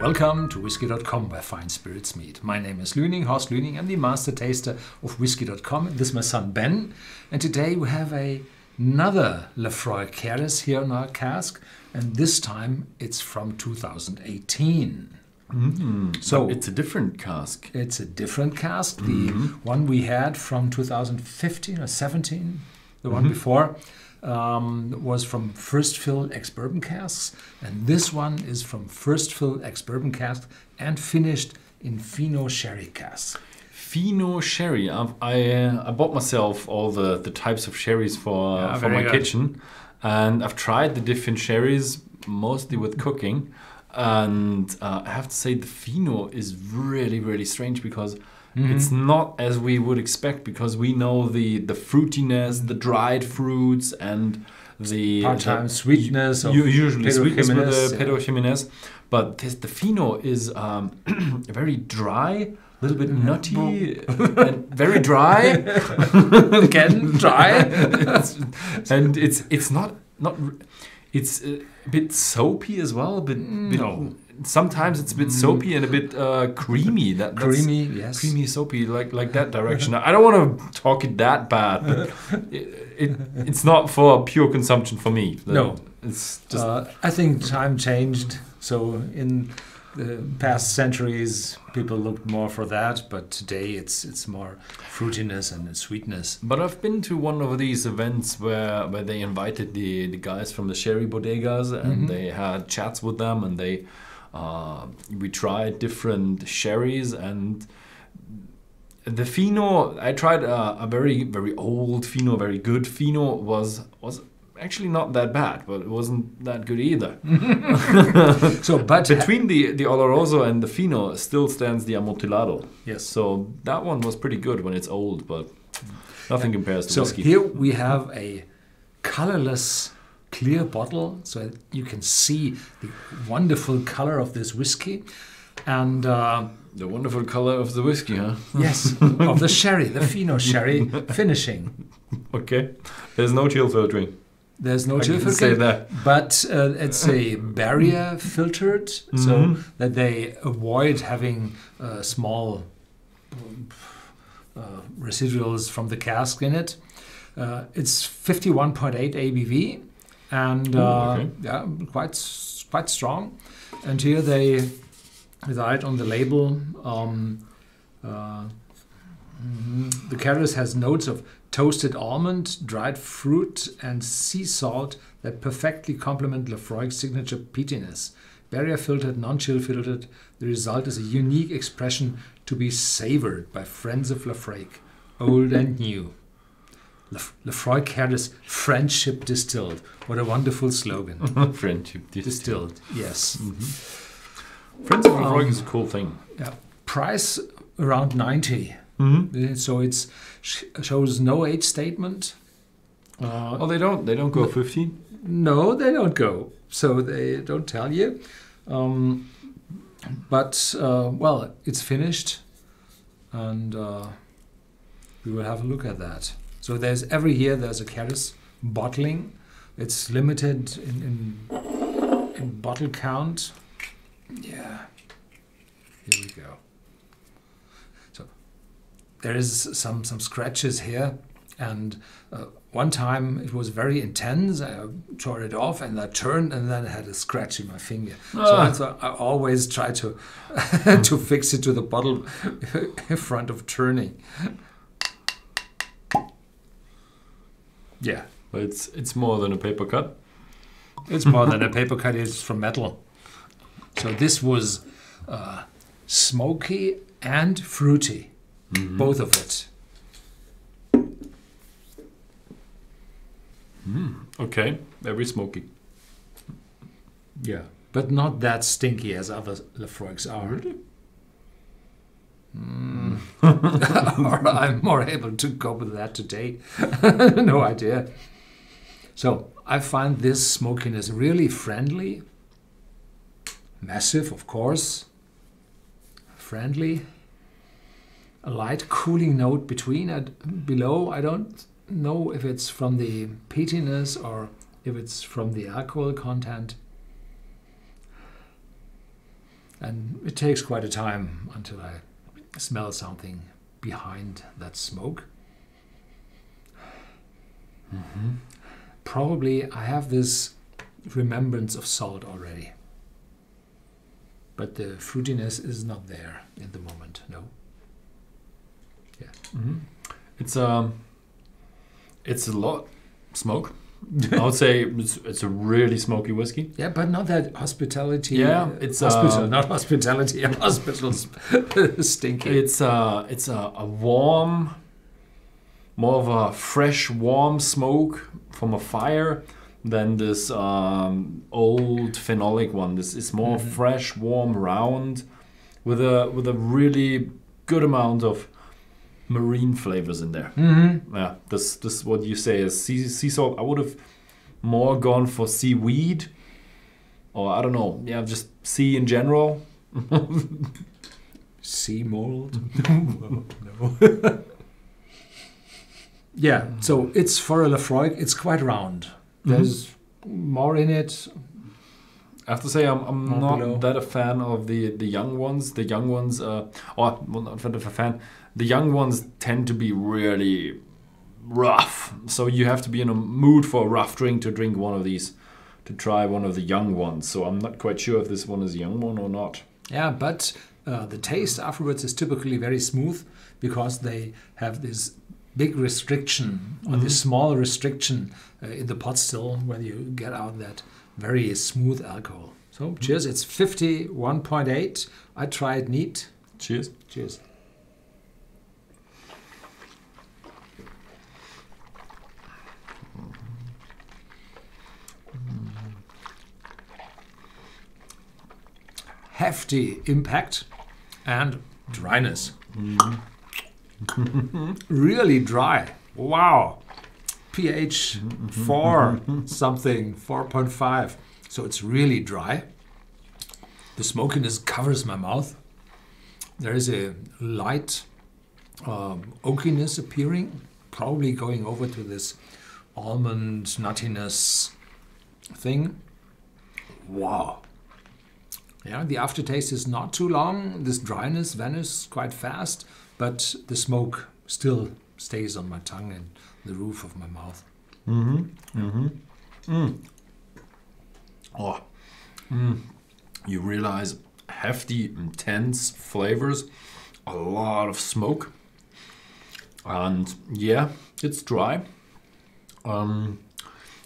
Welcome to Whisky.com, where fine spirits meet. My name is Lüning, Horst Lüning. I'm the master taster of Whisky.com. This is my son Ben. And today we have another Laphroaig Cairdeas here on our cask. And this time it's from 2018. So it's a different cask. It's a different cask. The one we had from 2015 or 17, the one before, was from first fill ex-bourbon casks, and this one is from first fill ex-bourbon casks and finished in Fino sherry casks. Fino sherry. I bought myself all the types of sherries for my kitchen, and I've tried the different sherries mostly with cooking, and I have to say the Fino is really strange because it's not as we would expect, because we know the fruitiness, the dried fruits, and the part-time sweetness. Usually sweetness with the Pedro Jimenez. But the Fino is very dry, a little bit nutty, and very dry. Again, dry. And it's not it's a bit soapy as well. Sometimes it's a bit soapy and a bit creamy. Creamy, yes. Creamy, soapy, like that direction. I don't want to talk it that bad, but it's not for pure consumption for me. No. It's just... I think time changed. So in the past centuries, people looked more for that, but today it's more fruitiness and sweetness. But I've been to one of these events where they invited the guys from the sherry bodegas, and they had chats with them, and we tried different sherries, and the Fino, I tried a very old Fino, very good Fino, was actually not that bad, but it wasn't that good either. But between the Oloroso and the Fino still stands the Amontillado. Yes. So that one was pretty good when it's old, but nothing compares to whiskey. So here we have a colorless clear bottle, so you can see the wonderful color of this whiskey, and the wonderful color of the whiskey, huh? Yes, of the sherry, the Fino sherry finishing. Okay, there's no chill filtering. There's no chill filtering. Say that, but it's a barrier filtered, so that they avoid having small residuals from the cask in it. It's 51.8 ABV. And yeah, quite strong. And here they write on the label, the Cairdeas has notes of toasted almond, dried fruit, and sea salt that perfectly complement Laphroaig's signature peatiness. Barrier filtered, non-chill filtered, the result is a unique expression to be savored by friends of Laphroaig, old and new. Laphroaig Cairdeas, friendship distilled. What a wonderful slogan. Friendship distilled. Yes. Friends of Laphroaig is a cool thing. Yeah. Price around 90. So it shows no age statement. Oh, they don't go 15? No, they don't go. So they don't tell you. But well, it's finished, and we will have a look at that. So every year there's a Cairdeas bottling. It's limited in bottle count. Yeah, here we go. So there is some scratches here, and one time it was very intense. I tore it off and I turned, and then I had a scratch in my finger. So I always try to to fix it to the bottle in front of turning. Yeah, but it's more than a paper cut. It's more than a paper cut. It's from metal. So this was smoky and fruity, both of it. Okay, very smoky. Yeah, but not that stinky as other Laphroaigs are. Really? Or I'm more able to cope with that today. No idea. So I find this smokiness really friendly. Massive, of course. Friendly. A light cooling note below. I don't know if it's from the peatiness or if it's from the alcohol content. And it takes quite a time until I smell something behind that smoke. Probably I have this remembrance of salt already. But the fruitiness is not there in the moment, no. Yeah. It's a lot smoke. I would say it's a really smoky whiskey. Yeah, but not that hospitality. Yeah, it's hospital, not hospitality. Hospitals stinky. It's a warm, more of a fresh, warm smoke from a fire than this old phenolic one. This is more fresh, warm, round, with a really good amount of marine flavors in there. Yeah, this what you say is sea salt. I would have more gone for seaweed, or I don't know. Yeah, just sea in general. Sea mold. No. Yeah, so it's for a Laphroaig. It's quite round. There's more in it. I have to say I'm not that a fan of the young ones. The young ones, not a fan. The young ones tend to be really rough. So you have to be in a mood for a rough drink to drink one of these, to try one of the young ones. So I'm not quite sure if this one is a young one or not. Yeah, but the taste afterwards is typically very smooth because they have this big restriction, or this small restriction in the pot still when you get out that very smooth alcohol. So cheers, it's 51.8. I tried neat. Cheers. Cheers. Hefty impact and dryness. Really dry. Wow. pH 4 something, 4.5. So it's really dry. The smokiness covers my mouth. There is a light oakiness appearing, probably going over to this almond nuttiness thing. Wow. Yeah, the aftertaste is not too long. This dryness vanishes quite fast, but the smoke still stays on my tongue and the roof of my mouth. You realize hefty, intense flavors, a lot of smoke, and yeah, it's dry. And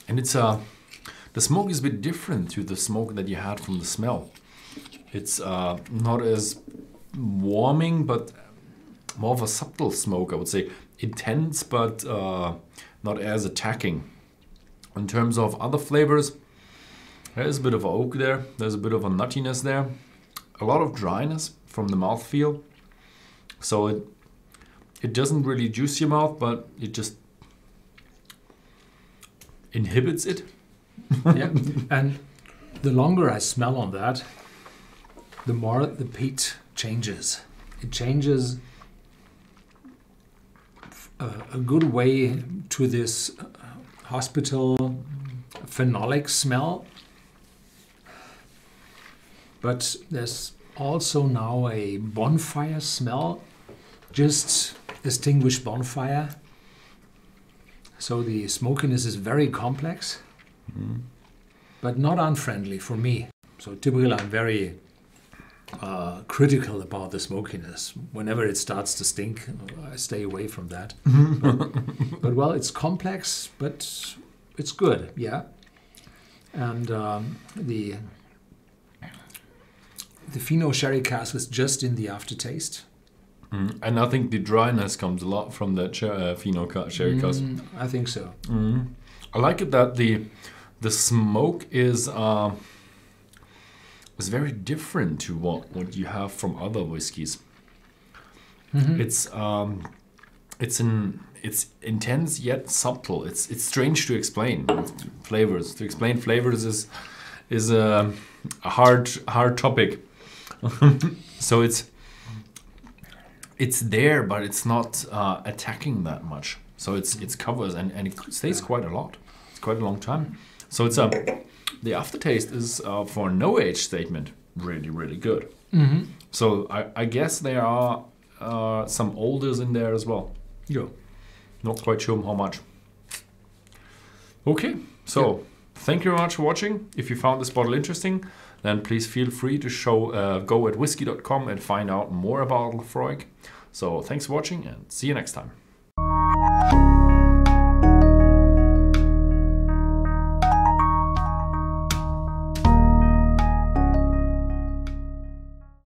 it's the smoke is a bit different to the smoke that you had from the smell. It's not as warming, but more of a subtle smoke, I would say. Intense, but not as attacking. In terms of other flavors, there's a bit of oak there. There's a bit of a nuttiness there. A lot of dryness from the mouthfeel. So it doesn't really juice your mouth, but it just inhibits it. Yeah, and the longer I smell on that, the more the peat changes. It changes a good way to this hospital phenolic smell. But there's also now a bonfire smell, just extinguished bonfire. So the smokiness is very complex, but not unfriendly for me. So typically I'm very critical about the smokiness. Whenever it starts to stink, I stay away from that. But well, it's complex, but it's good, yeah. And the Fino sherry cask is just in the aftertaste. And I think the dryness comes a lot from that Fino sherry cask. I think so. I like it that the smoke is very different to what you have from other whiskies. It's intense yet subtle. It's strange to explain flavors. To explain flavors is a hard topic. So it's there, but it's not attacking that much. So it covers and it stays quite a lot. It's quite a long time. So it's the aftertaste is for no age statement really, really good. So I guess there are some olders in there as well. Yeah. Not quite sure how much. Okay, so thank you very much for watching. If you found this bottle interesting, then please feel free to go at Whisky.com and find out more about Laphroaig. So thanks for watching and see you next time.